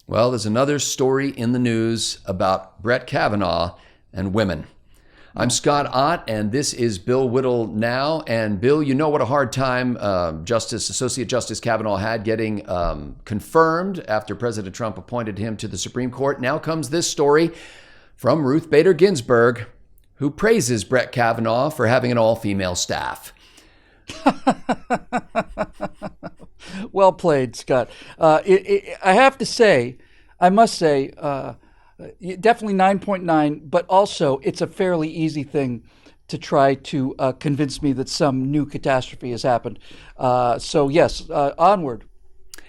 Well, there's another story in the news about Brett Kavanaugh and women. I'm Scott Ott, and this is Bill Whittle Now. And Bill, you know what a hard time Associate Justice Kavanaugh had getting confirmed after President Trump appointed him to the Supreme Court. Now comes this story from Ruth Bader Ginsburg, who praises Brett Kavanaugh for having an all-female staff. Well played, Scott. I must say, definitely 9.9, but also it's a fairly easy thing to try to convince me that some new catastrophe has happened. So yes, onward.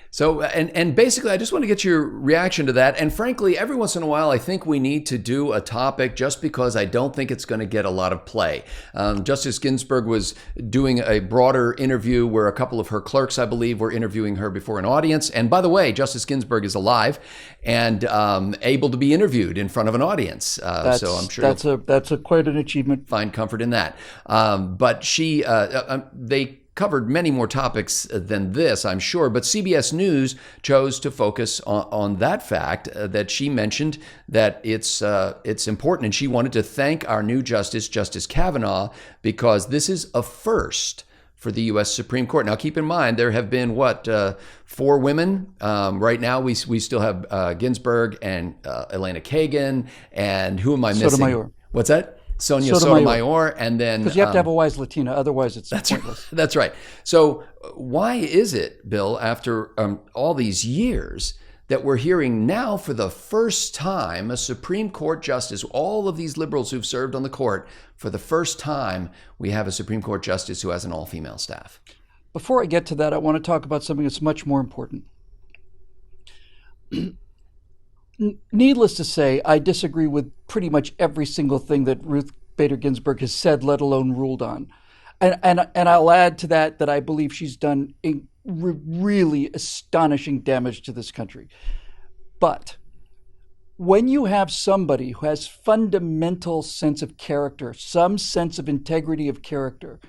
So, and basically, I just want to get your reaction to that. And frankly, every once in a while, I think we need to do a topic just because I don't think it's going to get a lot of play. Justice Ginsburg was doing a broader interview where a couple of her clerks, I believe, were interviewing her before an audience. And by the way, Justice Ginsburg is alive and able to be interviewed in front of an audience. So I'm sure that's quite an achievement. Find comfort in that. But they covered many more topics than this, I'm sure, but CBS News chose to focus on that fact that she mentioned that it's important, and she wanted to thank our new Justice Kavanaugh, because this is a first for the U.S. Supreme Court. Now, keep in mind, there have been, 4 women? Right now, we still have Ginsburg and Elena Kagan, and who am I missing? Sotomayor. What's that? Sonia Sotomayor, and then... Because you have to have a wise Latina, otherwise it's pointless. That's right. So why is it, Bill, after all these years, that we're hearing now for the first time a Supreme Court justice, all of these liberals who've served on the court, for the first time we have a Supreme Court justice who has an all-female staff? Before I get to that, I want to talk about something that's much more important. Needless to say, I disagree with pretty much every single thing that Ruth Bader Ginsburg has said, let alone ruled on. And I'll add to that I believe she's done really astonishing damage to this country. But when you have somebody who has fundamental sense of character, some sense of integrity of character,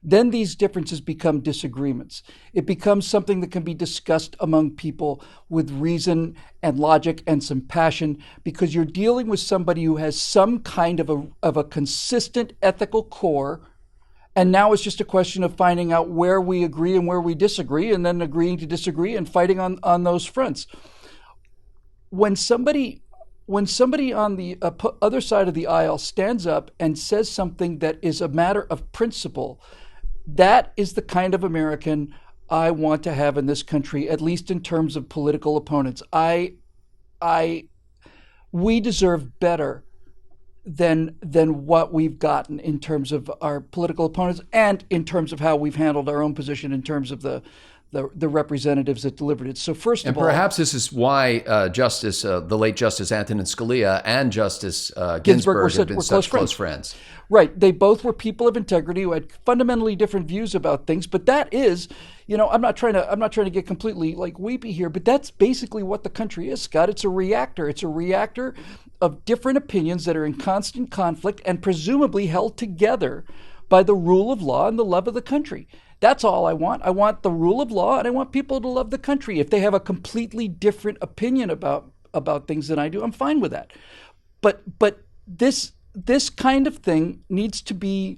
then these differences become disagreements. It becomes something that can be discussed among people with reason and logic and some passion, because you're dealing with somebody who has some kind of a consistent ethical core. And now it's just a question of finding out where we agree and where we disagree, and then agreeing to disagree and fighting on those fronts. When somebody on the other side of the aisle stands up and says something that is a matter of principle, that is the kind of American I want to have in this country, at least in terms of political opponents. We deserve better than what we've gotten in terms of our political opponents, and in terms of how we've handled our own position in terms of the representatives that delivered it. So first of all, perhaps this is why the late Justice Antonin Scalia and Justice Ginsburg have been such close friends. Right. They both were people of integrity who had fundamentally different views about things. But that is, I'm not trying to get completely weepy here, but that's basically what the country is, Scott. It's a reactor. It's a reactor of different opinions that are in constant conflict and presumably held together by the rule of law and the love of the country. That's all I want. I want the rule of law, and I want people to love the country. If they have a completely different opinion about things than I do, I'm fine with that. But this kind of thing needs to be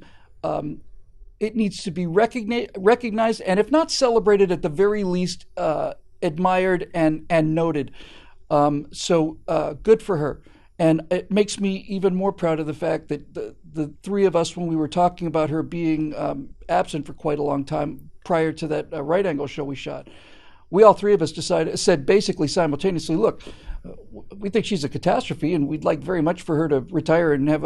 recognized, and if not celebrated, at the very least admired and noted. So good for her. And it makes me even more proud of the fact that the three of us, when we were talking about her being absent for quite a long time prior to that right angle show we shot, we all three of us said basically simultaneously, look, we think she's a catastrophe, and we'd like very much for her to retire and have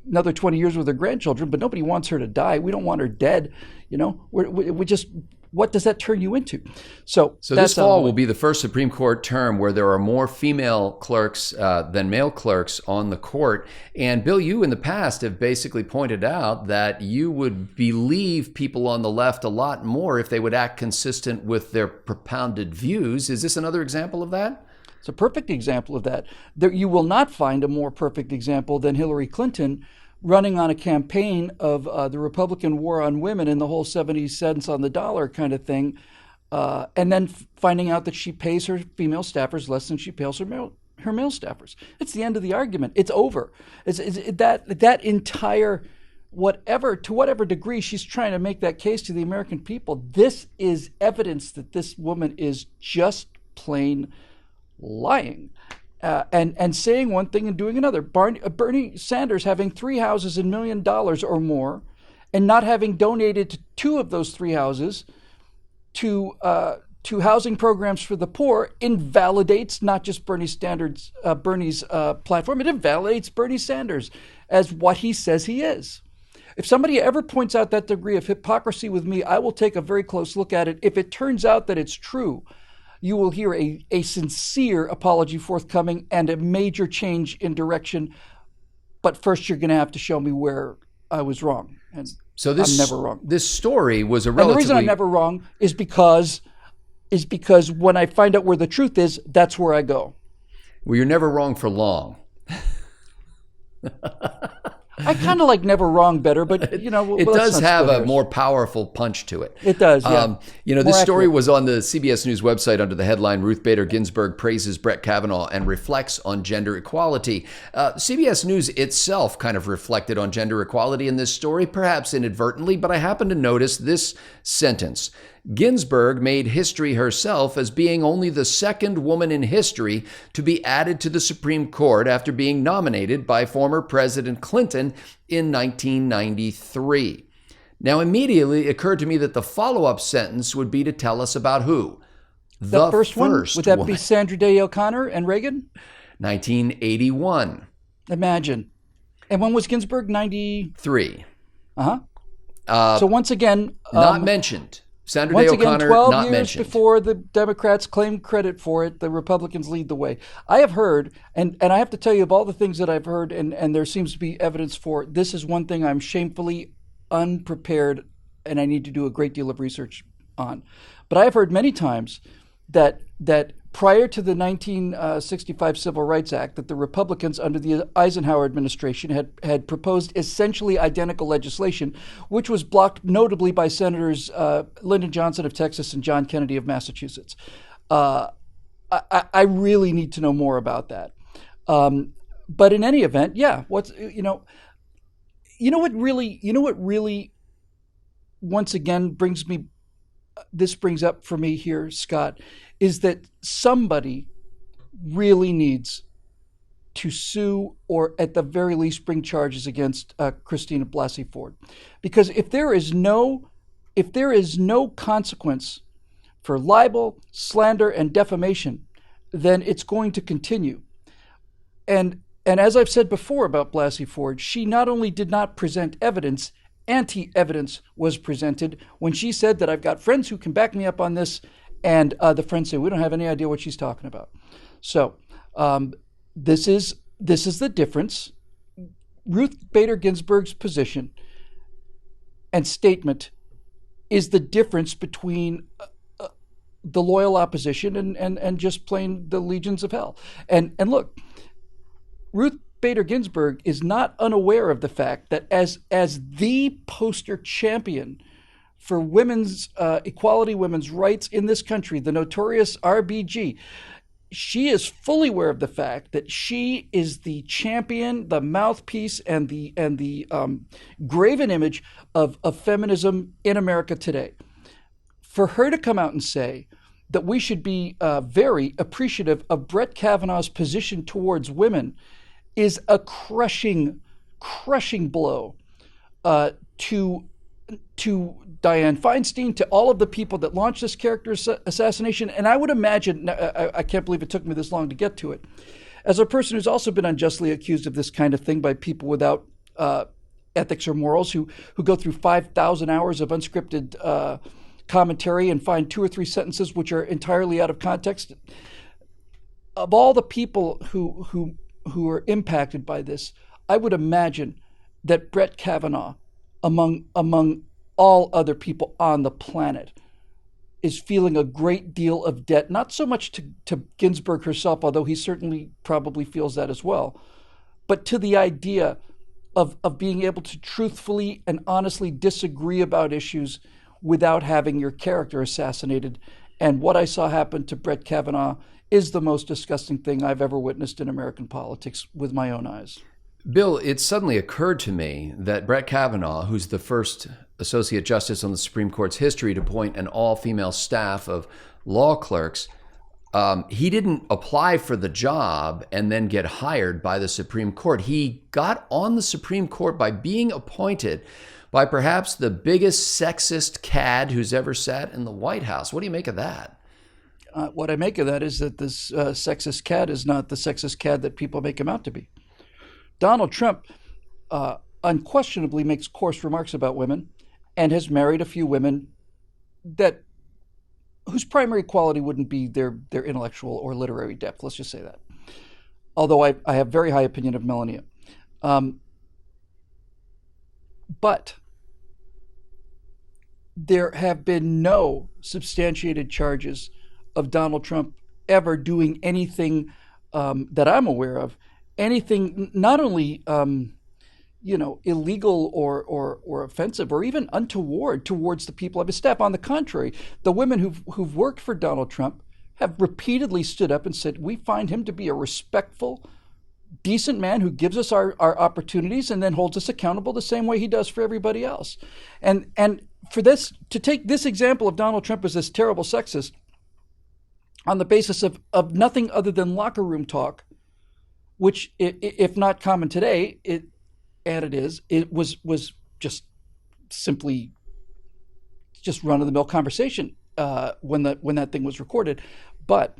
another 20 years with her grandchildren, but nobody wants her to die. We don't want her dead. We just, what does that turn you into? So this fall will be the first Supreme Court term where there are more female clerks than male clerks on the court. And Bill, you in the past have basically pointed out that you would believe people on the left a lot more if they would act consistent with their propounded views. Is this another example of that? It's a perfect example of that. You will not find a more perfect example than Hillary Clinton running on a campaign of the Republican war on women and the whole 70 cents on the dollar kind of thing, and then finding out that she pays her female staffers less than she pays her male staffers. It's the end of the argument. It's over. That entire to whatever degree she's trying to make that case to the American people, this is evidence that this woman is just plain lying. And saying one thing and doing another. Bernie Sanders having 3 houses and $1 million or more, and not having donated 2 of those 3 houses to housing programs for the poor invalidates not just Bernie's platform. It invalidates Bernie Sanders as what he says he is. If somebody ever points out that degree of hypocrisy with me, I will take a very close look at it. If it turns out that it's true, you will hear a sincere apology forthcoming and a major change in direction. But first, you're going to have to show me where I was wrong. And so I'm never wrong. This story was a relatively... And the reason I'm never wrong is because when I find out where the truth is, that's where I go. Well, you're never wrong for long. I kind of like never wrong better, but it does have a more powerful punch to it. It does, yeah. This story was on the CBS News website under the headline, Ruth Bader Ginsburg praises Brett Kavanaugh and reflects on gender equality. CBS News itself kind of reflected on gender equality in this story, perhaps inadvertently, but I happened to notice this sentence. Ginsburg made history herself as being only the second woman in history to be added to the Supreme Court after being nominated by former President Clinton in 1993. Now, immediately it occurred to me that the follow-up sentence would be to tell us about who? The first one? Would that be Sandra Day O'Connor and Reagan? 1981. Imagine. And when was Ginsburg? 93. Uh-huh. So once again... not mentioned. Sandra Day O'Connor, 12 not years mentioned. Before the Democrats claim credit for it, the Republicans lead the way. I have heard, and I have to tell you of all the things that I've heard, and there seems to be evidence for, this is one thing I'm shamefully unprepared, and I need to do a great deal of research on. But I've heard many times that prior to the 1965 Civil Rights Act, that the Republicans under the Eisenhower administration had proposed essentially identical legislation, which was blocked notably by Senators Lyndon Johnson of Texas and John Kennedy of Massachusetts. I really need to know more about that. But in any event, yeah, what really once again brings up for me here, Scott, is that somebody really needs to sue or at the very least bring charges against Christina Blasey Ford. Because if there is no consequence for libel, slander, and defamation, then it's going to continue. And as I've said before about Blasey Ford, she not only did not present evidence, anti-evidence was presented when she said that I've got friends who can back me up on this, and the friends say we don't have any idea what she's talking about. So this is the difference. Ruth Bader Ginsburg's position and statement is the difference between the loyal opposition and just plain the legions of hell. And look, Ruth Bader Ginsburg is not unaware of the fact that as the poster champion for women's equality, women's rights in this country, the Notorious R.B.G., she is fully aware of the fact that she is the champion, the mouthpiece, and the graven image of feminism in America today. For her to come out and say that we should be very appreciative of Brett Kavanaugh's position towards women is a crushing blow to Dianne Feinstein, to all of the people that launched this character assassination. And I would imagine, I can't believe it took me this long to get to it, as a person who's also been unjustly accused of this kind of thing by people without ethics or morals who go through 5,000 hours of unscripted commentary and find 2 or 3 sentences which are entirely out of context. Of all the people who are impacted by this, I would imagine that Brett Kavanaugh, among all other people on the planet, is feeling a great deal of debt, not so much to Ginsburg herself, although he certainly probably feels that as well, but to the idea of being able to truthfully and honestly disagree about issues without having your character assassinated. And what I saw happen to Brett Kavanaugh is the most disgusting thing I've ever witnessed in American politics with my own eyes. Bill, it suddenly occurred to me that Brett Kavanaugh, who's the first Associate Justice on the Supreme Court's history to appoint an all-female staff of law clerks, he didn't apply for the job and then get hired by the Supreme Court. He got on the Supreme Court by being appointed by perhaps the biggest sexist cad who's ever sat in the White House. What do you make of that? What I make of that is that this sexist cad is not the sexist cad that people make him out to be. Donald Trump unquestionably makes coarse remarks about women and has married a few women that whose primary quality wouldn't be their intellectual or literary depth. Let's just say that. Although I have very high opinion of Melania. But there have been no substantiated charges of Donald Trump ever doing anything that I'm aware of, anything not only illegal or offensive or even untoward towards the people of his staff. On the contrary, the women who've worked for Donald Trump have repeatedly stood up and said, we find him to be a respectful, decent man who gives us our opportunities and then holds us accountable the same way he does for everybody else. And for this, to take this example of Donald Trump as this terrible sexist on the basis of nothing other than locker room talk, which, if not common today, it was just simply just run-of-the-mill conversation when that thing was recorded. But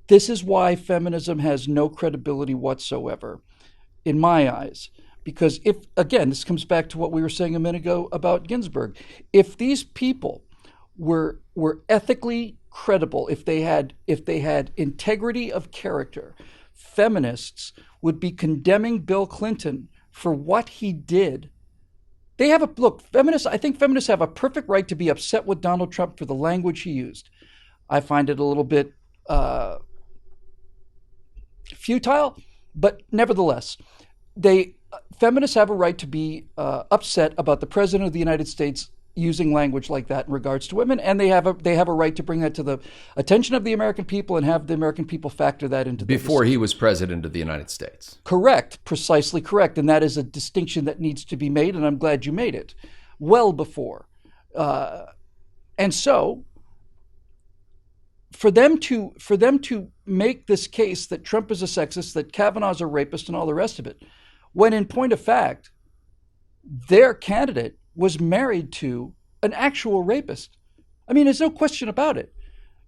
this is why feminism has no credibility whatsoever, in my eyes. Because if, again, this comes back to what we were saying a minute ago about Ginsburg, if these people were ethically credible, if they had integrity of character, feminists would be condemning Bill Clinton for what he did. They have I think feminists have a perfect right to be upset with Donald Trump for the language he used. I find it a little bit futile, but nevertheless, feminists have a right to be upset about the President of the United States using language like that in regards to women, and they have a right to bring that to the attention of the American people and have the American people factor that into before he was President of the United States. Correct, precisely correct, and that is a distinction that needs to be made, and I'm glad you made it. Well before, and so for them to make this case that Trump is a sexist, that Kavanaugh's a rapist, and all the rest of it, when in point of fact, their candidate was married to an actual rapist. I mean, there's no question about it.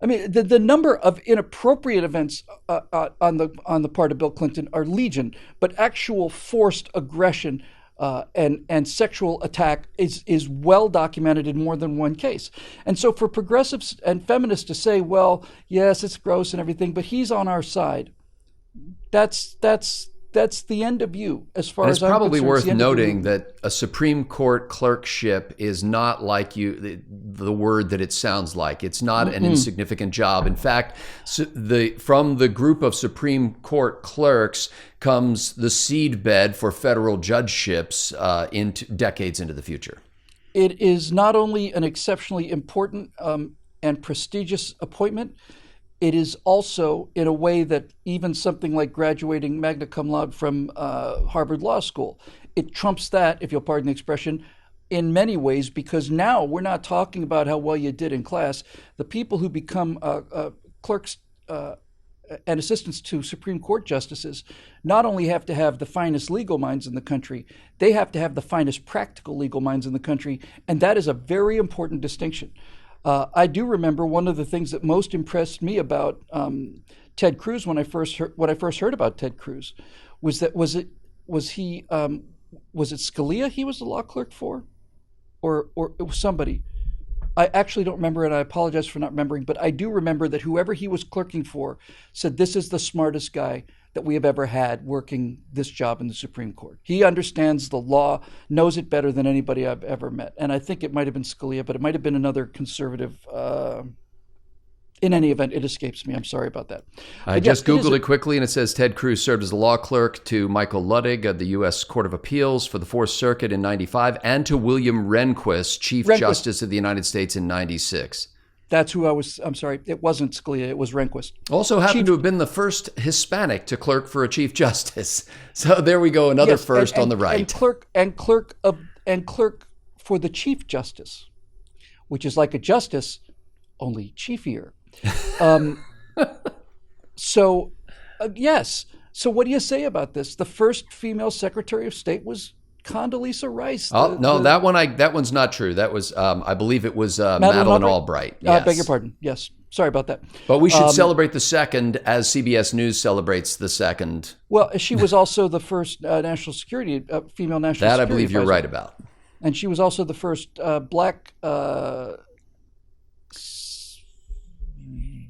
I mean, the number of inappropriate events on the part of Bill Clinton are legion, but actual forced aggression and sexual attack is well documented in more than one case. And so for progressives and feminists to say, well, yes, it's gross and everything, but he's on our side, that's the end of you, as far as I'm concerned. It's probably worth noting that a Supreme Court clerkship is not like the word that it sounds like. It's not an insignificant job. In fact, from the group of Supreme Court clerks comes the seedbed for federal judgeships into decades into the future. It is not only an exceptionally important and prestigious appointment, it is also, in a way that even something like graduating magna cum laude from Harvard Law School, it trumps that, if you'll pardon the expression, in many ways, because now we're not talking about how well you did in class. The people who become clerks and assistants to Supreme Court justices not only have to have the finest legal minds in the country, they have to have the finest practical legal minds in the country, and that is a very important distinction. I do remember one of the things that most impressed me about Ted Cruz when I first heard about Ted Cruz was it Scalia he was the law clerk for, or it was somebody. I actually don't remember, and I apologize for not remembering, but I do remember that whoever he was clerking for said, this is the smartest guy that we have ever had working this job in the Supreme Court. He understands the law, knows it better than anybody I've ever met. And I think it might have been Scalia, but it might have been another conservative. In any event, it escapes me. I'm sorry about that. I just Googled it quickly, and it says Ted Cruz served as the law clerk to Michael Ludwig of the U.S. Court of Appeals for the Fourth Circuit in 95, and to William Rehnquist, Chief Justice of the United States in 96. That's who I was. I'm sorry. It wasn't Scalia. It was Rehnquist. Also happened to have been the first Hispanic to clerk for a Chief Justice. So there we go, another first on the right. And clerk for the Chief Justice, which is like a justice, only chiefier. Yes. So what do you say about this? The first female Secretary of State was Condoleezza Rice. That one's not true. That was, I believe it was Madeleine Albright. Yes. I beg your pardon. Yes. Sorry about that. But we should celebrate the second as CBS News celebrates the second. Well, she was also the first national security, female national security That I believe you're advisor. right about. And she was also the first black...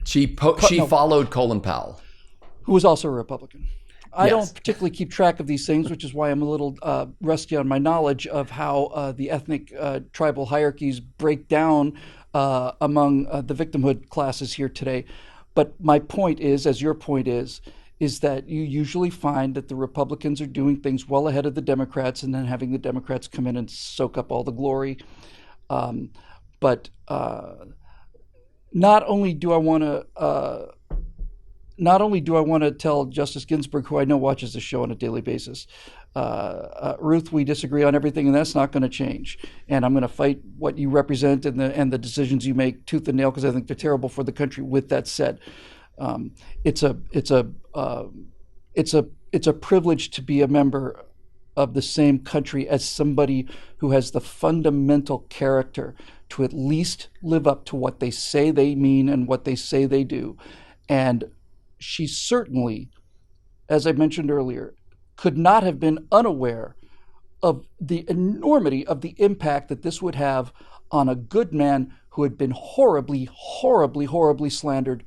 She followed Colin Powell, who was also a Republican. I Yes. don't particularly keep track of these things, which is why I'm a little rusty on my knowledge of how the ethnic tribal hierarchies break down among the victimhood classes here today. But my point is, as your point is that you usually find that the Republicans are doing things well ahead of the Democrats and then having the Democrats come in and soak up all the glory. But not only do I want to tell Justice Ginsburg, who I know watches the show on a daily basis, Ruth, we disagree on everything, and that's not going to change. And I'm going to fight what you represent and the decisions you make tooth and nail, because I think they're terrible for the country. With that said, it's a privilege to be a member of the same country as somebody who has the fundamental character to at least live up to what they say they mean and what they say they do. And she certainly, as I mentioned earlier, could not have been unaware of the enormity of the impact that this would have on a good man who had been horribly, horribly, horribly slandered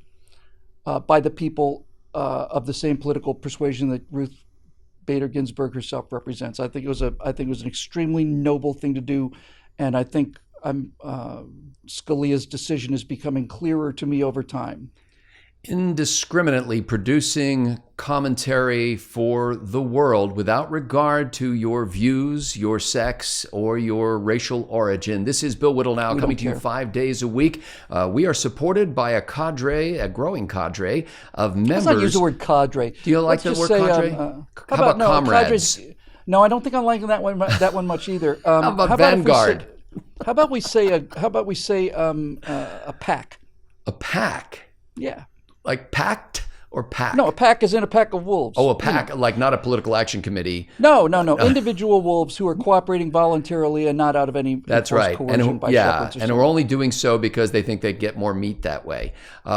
by the people of the same political persuasion that Ruth Bader Ginsburg herself represents. I think it was an extremely noble thing to do, and I think Scalia's decision is becoming clearer to me over time. Indiscriminately producing commentary for the world without regard to your views, your sex, or your racial origin. This is Bill Whittle Now, coming to you 5 days a week. We are supported by a growing cadre of members. Let's not use the word cadre. Do you like the word cadre? How about comrades? No, I don't think I'm liking that one much either. How about Vanguard? How about we say a pack? A pack? Yeah. Like pact or pack? No, a pack is in a pack of wolves. Oh, a pack, like not a political action committee. No. Individual wolves who are cooperating voluntarily and not out of any coercion by shepherds. And are only doing so because they think they get more meat that way.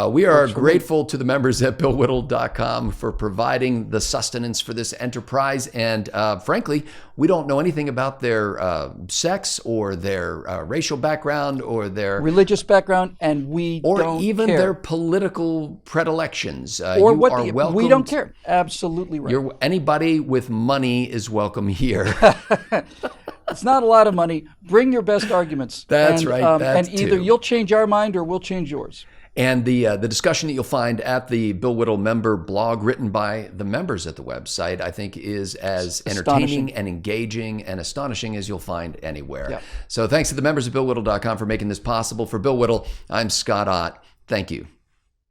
We are grateful to the members at BillWhittle.com for providing the sustenance for this enterprise. And frankly, we don't know anything about their sex or their racial background or their religious background, and we don't even care. Their political predilections. Or you are welcome. We don't care. Absolutely right. Anybody with money is welcome here. It's not a lot of money. Bring your best arguments. That's right. And either you'll change our mind or we'll change yours. And the discussion that you'll find at the Bill Whittle member blog, written by the members at the website, I think is as entertaining and engaging and astonishing as you'll find anywhere. Yeah. So thanks to the members of BillWhittle.com for making this possible. For Bill Whittle, I'm Scott Ott. Thank you.